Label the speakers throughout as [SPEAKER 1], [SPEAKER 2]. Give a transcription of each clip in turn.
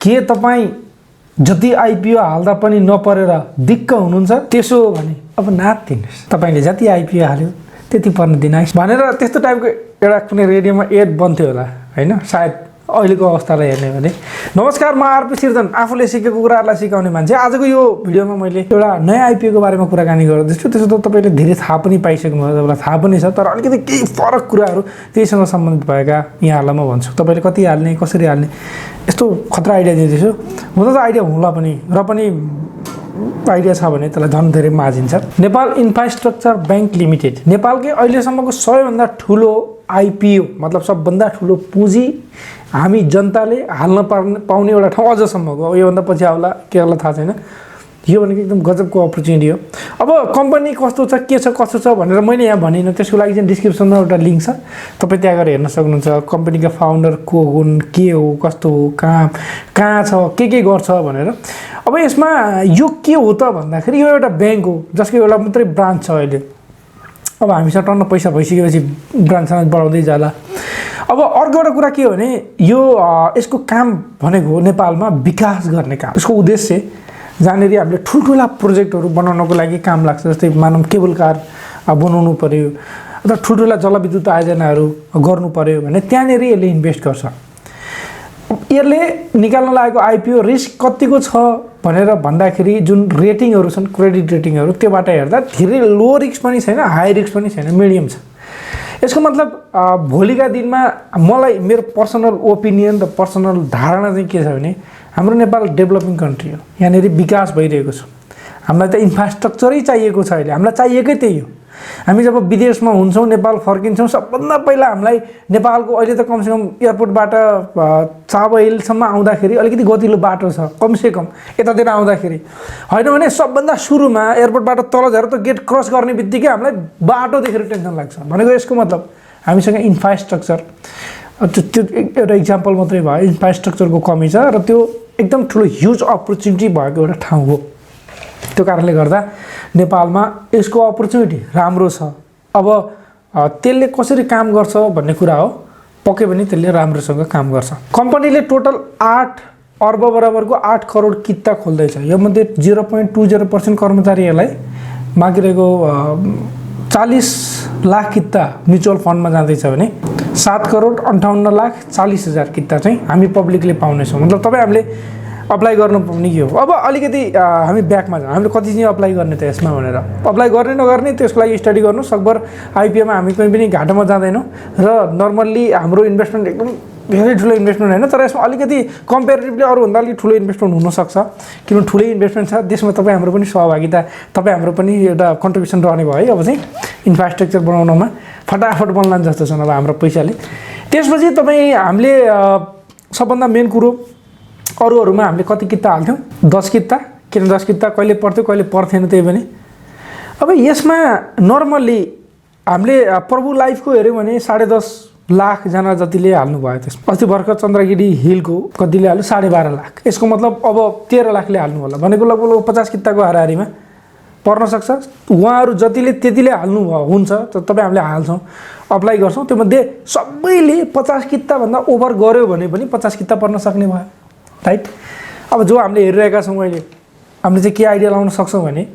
[SPEAKER 1] के तपाईँ जति आइपिओ हाल्दा पनि नपरेर दिक्क हुनुहुन्छ? त्यसो हो भने अब नातिनुहोस्, तपाईँले जति आइपिओ हाल्यो त्यति पर्न दिनुहोस् भनेर त्यस्तो टाइपको एउटा कुनै रेडियोमा एड बन्थ्यो होला हैन, सायद अहिलेको अवस्थालाई हेर्ने भने। नमस्कार, म आरपी सिर्जन, आफूले सिकेको कुराहरूलाई सिकाउने मान्छे। आजको यो भिडियोमा मैले एउटा नयाँ आइपिओको बारेमा कुराकानी गर्दैछु। त्यसो त तपाईँले धेरै थाहा पनि पाइसक्नुभयो, तपाईँलाई थाहा पनि छ, तर अलिकति केही फरक कुराहरू त्यहीसँग सम्बन्धित भएका यहाँहरूलाई म भन्छु। तपाईँले कति हाल्ने, कसरी हाल्ने, यस्तो खतरा आइडिया दिँदैछु। हुँदा त आइडिया होला पनि, र पनि आइडिया छ भने त्यसलाई झन् धेरै माजिन्छ। नेपाल इन्फ्रास्ट्रक्चर ब्याङ्क लिमिटेड नेपालकै अहिलेसम्मको सबैभन्दा ठुलो आइपिओ, मतलब सबभन्दा ठुलो पुँजी हामी जनताले हाल्न पाउने एउटा ठाउँ अझसम्मको। योभन्दा पछि आउला के होला थाहा छैन। यो भनेको एकदम गजबको अपर्च्युनिटी हो। अब कम्पनी कस्तो छ, के छ, कसो छ भनेर मैले यहाँ भनिनँ। त्यसको लागि चाहिँ डिस्क्रिप्सनमा एउटा लिङ्क छ, तपाईँ त्यहाँ गएर हेर्न सक्नुहुन्छ। कम्पनीका फाउन्डर को हुन्, के हो, कस्तो हो, कहाँ छ, के गर्छ भनेर। अब यसमा यो के हो त भन्दाखेरि यो एउटा ब्याङ्क हो जसको एउटा मात्रै ब्रान्च छ अहिले। अब हामीसँग टन्न पैसा भइसकेपछि ब्रान्चसँग बढाउँदै जाला। अब अर्को एउटा कुरा के हो भने यो यसको काम भनेको नेपालमा विकास गर्ने काम। यसको उद्देश्य जहाँनिर हामीले ठुल्ठुला प्रोजेक्टहरू बनाउनको लागि काम लाग्छ, जस्तै मानव केबल कार बनाउनु पऱ्यो अथवा ठुल्ठुला जलविद्युत आयोजनाहरू गर्नु पऱ्यो भने त्यहाँनिर यसले इन्भेस्ट गर्छ। यसले निकाल्न लागेको आइपिओ रिस्क कतिको छ भनेर भन्दाखेरि जुन रेटिङहरू छन्, क्रेडिट रेटिङहरू, त्योबाट हेर्दा धेरै लो रिस्क पनि छैन, हाई रिस्क पनि छैन, मिडियम छ। यसको मतलब भोलिका दिनमा मलाई मेरो पर्सनल ओपिनियन र पर्सनल धारणा चाहिँ के छ भने हाम्रो नेपाल डेभलपिङ कन्ट्री हो, यहाँनिर विकास भइरहेको छ। हामीलाई त इन्फ्रास्ट्रक्चरै चाहिएको छ अहिले, हामीलाई चाहिएकै त्यही हो। हामी जब विदेशमा हुन्छौँ, नेपाल फर्किन्छौँ, सबभन्दा पहिला हामीलाई नेपालको अहिले त कमसेकम एयरपोर्टबाट चाबहिलसम्म आउँदाखेरि अलिकति गतिलो बाटो छ, कमसेकम यतातिर आउँदाखेरि होइन भने सबभन्दा सुरुमा एयरपोर्टबाट तल झरेर त गेट क्रस गर्ने बित्तिकै हामीलाई बाटो देखेर टेन्सन लाग्छ। भनेको यसको मतलब हामीसँग इन्फ्रास्ट्रक्चर, त्यो एउटा इक्जाम्पल मात्रै भयो, इन्फ्रास्ट्रक्चरको कमी छ र त्यो एकदम ठुलो ह्युज अपर्च्युनिटी भएको एउटा ठाउँ हो। त्यो कारणले गर्दा नेपालमा यसको अपर्च्युनिटी राम्रो छ। अब त्यसले कसरी काम गर्छ भन्ने कुरा हो, पक्कै पनि त्यसले राम्रोसँग काम गर्छ। कम्पनीले टोटल 8 अर्ब बराबरको 8 करोड किता खोल्दैछ। योमध्ये 0.20% कर्मचारीहरूलाई मागिरहेको 40 लाख किता म्युचुअल फन्डमा जाँदैछ भने 7,58,40,000 किता चाहिँ हामी पब्लिकले पाउनेछौँ। मतलब तपाईँ हामीले अप्लाई गर्नु पाउने के हो। अब अलिकति हामी ब्याकमा जाउँ, हामीले कति चाहिँ अप्लाई गर्ने त यसमा भनेर। अप्लाई गर्ने नगर्ने त्यसको लागि स्टडी गर्नु सकभर। आइपिओमा हामी कहीँ पनि घाटामा जाँदैनौँ र नर्मल्ली हाम्रो इन्भेस्टमेन्ट एकदम धेरै ठुलो इन्भेस्टमेन्ट होइन, तर यसमा अलिकति कम्पेरिटिभली अरूभन्दा अलिक ठुलो इन्भेस्टमेन्ट हुनसक्छ। किनभने ठुलै इन्भेस्टमेन्ट छ, त्यसमा तपाईँ हाम्रो पनि सहभागिता, तपाईँ हाम्रो पनि एउटा कन्ट्रिब्युसन रहने भयो है। अब चाहिँ इन्फ्रास्ट्रक्चर बनाउनमा फटाफट बन्ला जस्तो छ अब हाम्रो पैसाले। त्यसपछि तपाईँ हामीले सबभन्दा मेन कुरो अरूहरूमा हामीले कति किता हाल्थ्यौँ? 10 किता। किन 10 किता कहिले पर्थ्यो कहिले पर्थेन, त्यही पनि। अब यसमा नर्मल्ली हामीले प्रभु लाइफको हेऱ्यौँ भने 10.5 लाखजना जतिले हाल्नुभयो। त्यसमा अस्ति भर्खर चन्द्रगिरी हिलको कतिले हाल्यो? 12.5 लाख। यसको मतलब अब 13 लाखले हाल्नु होला भनेको लगभग 50 किताको हाराहारीमा पर्न सक्छ। उहाँहरू जतिले त्यतिले हाल्नुभयो हुन्छ, तपाईँ हामीले हाल्छौँ, अप्लाई गर्छौँ। त्योमध्ये सबैले 50 किताभन्दा ओभर गऱ्यो भने पनि 50 किता पर्न सक्ने भयो, राइट? अब जो हामीले हेरिरहेका छौँ अहिले, हामीले चाहिँ के आइडिया लाउन सक्छौँ भने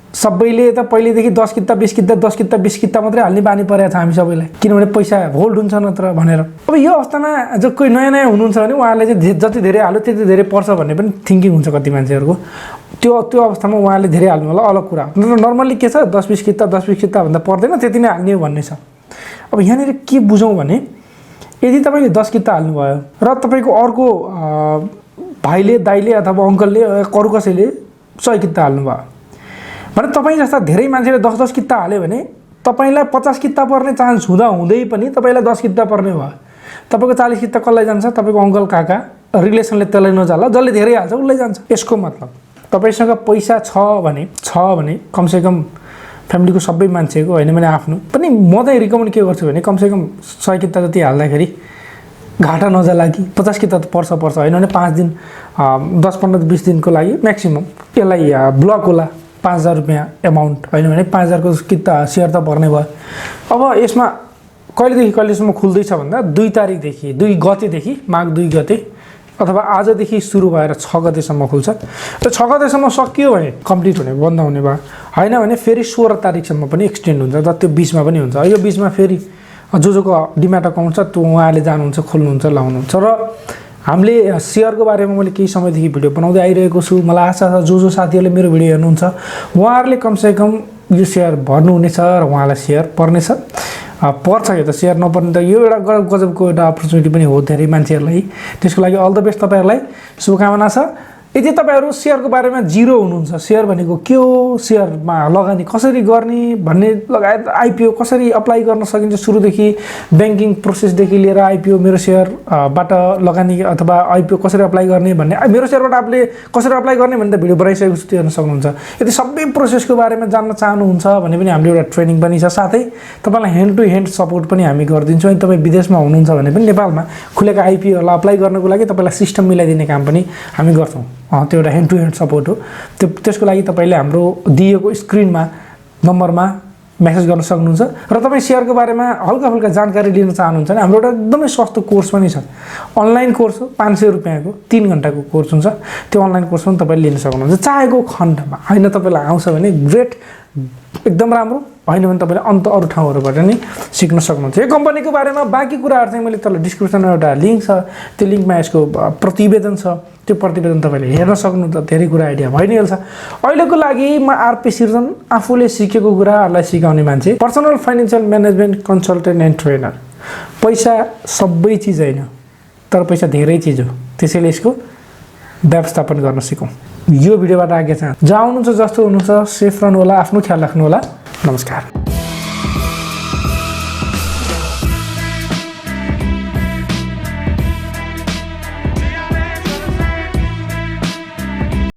[SPEAKER 1] सबैले त पहिलेदेखि 10 किता 20 किता 10 किता 20 किता मात्रै हाल्ने बानी परेको छ हामी सबैलाई, किनभने पैसा होल्ड हुन्छ नत्र भनेर। अब यो अवस्थामा जो कोही नयाँ नयाँ हुनुहुन्छ भने उहाँले चाहिँ जति धेरै हाल्यो त्यति धेरै पर्छ भन्ने पनि थिङ्किङ हुन्छ कति मान्छेहरूको। त्यो अवस्थामा उहाँले धेरै हाल्नु होला, अलग कुरा। नर्मल्ली के छ, 10-20 किता 10-20 किताभन्दा पर्दैन, त्यति नै हाल्ने भन्ने छ। अब यहाँनिर के बुझौँ भने यदि तपाईँले 10 किता हाल्नुभयो र तपाईँको अर्को भाइले, दाइले अथवा अङ्कलले, अरू कसैले 100 किता हाल्नुभयो भने तपाईँ जस्ता धेरै मान्छेले 10-10 किता हाल्यो भने तपाईँलाई 50 किता पर्ने चान्स हुँदा हुँदै पनि तपाईँलाई 10 किता पर्ने भयो। तपाईँको 40 किता कसलाई जान्छ? तपाईँको अङ्कल काका रिलेसनले त्यसलाई नजाला, जसले धेरै हाल्छ उसलाई जान्छ। यसको मतलब तपाईँसँग पैसा छ भने कमसेकम फ्यामिलीको सबै मान्छेको होइन भने आफ्नो पनि म चाहिँ रिकमेन्ड के गर्छु भने कमसेकम 100 किता जति हाल्दाखेरि घाटा नजाला कि 50 किता त पर्छ होइन भने 5 दिन 10-15-20 दिनको लागि म्याक्सिमम यसलाई ब्लक होला 5,000 रुपियाँ एमाउन्ट, होइन भने 5,000 को किता सेयर त भर्ने भयो। अब यसमा कहिलेदेखि कहिलेसम्म खुल्दैछ भन्दा 2 तारिकदेखि 2 गतेदेखि माघ 2 गते अथवा आजदेखि सुरु भएर 6 गतेसम्म खुल्छ र 6 गतेसम्म सकियो भने कम्प्लिट हुने बन्द हुने भयो हैन भने फेरि 16 तारिकसम्म पनि एक्सटेन्ड हुन्छ र त्यो 20 मा पनि हुन्छ यो 20 मा फेरि जोको डिम्याट अकाउन्ट छ त्यो उहाँले जानुहुन्छ खोल्नुहुन्छ लाउनुहुन्छ र हामीले शेयरको बारेमा मैले केही समयदेखि भिडियो बनाउँदै आइरहेको छु मलाई आशा छ जो साथीहरूले मेरो भिडियो हेर्नुहुन्छ उहाँहरूले कमसेकम यो शेयर भर्नुहुनेछ र उहाँलाई शेयर पर्नेछ पर्छ यो त शेयर नपर्ने त यो एउटा गजबको एउटा अपर्च्युनिटी पनि हो धेरै मान्छेहरूलाई त्यसको लागि अल द बेस्ट तपाईहरुलाई शुभकामना छ यदि तपाईहरु शेयरको बारेमा जिरो हुनुहुन्छ शेयर भनेको के हो शेयरमा लगानी कसरी गर्ने भन्ने लगायत आईपीओ कसरी अप्लाई गर्न सकिन्छ सुरुदेखि बैंकिङ प्रोसेसदेखि लिएर आईपीओ मेरो शेयर बाट लगानी अथवा आईपीओ कसरी अप्लाई गर्ने भन्ने मेरो शेयरबाट आफूले कसरी अप्लाई गर्ने भन्ने त भिडियो बनाइसकेको छु त्यो हेर्न सक्नुहुन्छ यदि सबै प्रोसेसको बारेमा जान्न चाहनुहुन्छ भने पनि हामीले एउटा ट्रेनिङ पनि छ साथै तपाईलाई ह्यान्ड टु ह्यान्ड सपोर्ट पनि हामी गर्दिन्छौँ अनि तपाई विदेशमा हुनुहुन्छ भने पनि नेपालमा खुलेका आईपीओलाई अप्लाई गर्नको लागि तपाईलाई सिस्टम मिलाइदिने काम पनि हामी गर्छौं त्यो एउटा ह्यान्ड टु ह्यान्ड सपोर्ट हो त्यसको लागि तपाईले हाम्रो दिएको स्क्रिनमा नम्बरमा मेसेज गर्न सक्नुहुन्छ र तपाई शेयरको बारेमा हल्का जानकारी लिन चाहनुहुन्छ भने हाम्रो एउटा एकदमै सस्तो कोर्स पनि छ अनलाइन कोर्स हो 500 रुपैयाँको 3 घण्टाको कोर्स हुन्छ त्यो अनलाइन कोर्स पनि तपाईले लिन सक्नुहुन्छ चाहेको खण्डमा हैन तपाईलाई आउँछ भने ग्रेट एकदम राम्रो हैन भने तपाईले अन्त अरु ठाउँहरुबाट नि सिक्न सक्नुहुन्छ यो कम्पनीको बारेमा बाँकी कुराहरु चाहिँ मैले तल डिस्क्रिप्सनमा एउटा लिंक छ त्यो लिंकमा यसको प्रतिवेदन छ त्यो प्रतिवेदन तपाईले हेर्न सक्नुहुन्छ धेरै कुरा आइडिया भइ नै हाल्छ अहिलेको लागि म आरपी सिर्जन आफूले सिकेको कुराहरुलाई सिकाउने मान्छे personal financial management consultant and trainer पैसा सबै चीज हैन तर पैसा धेरै चीज हो त्यसैले यसको व्यवस्थापन गर्न सिकौं यो भिडियोबाट आज्ञा चाहन्छु जहाँ हुनुहुन्छ जस्तो हुनुहुन्छ सेफ रहनु होला आफ्नो ख्याल राख्नु होला नमस्कार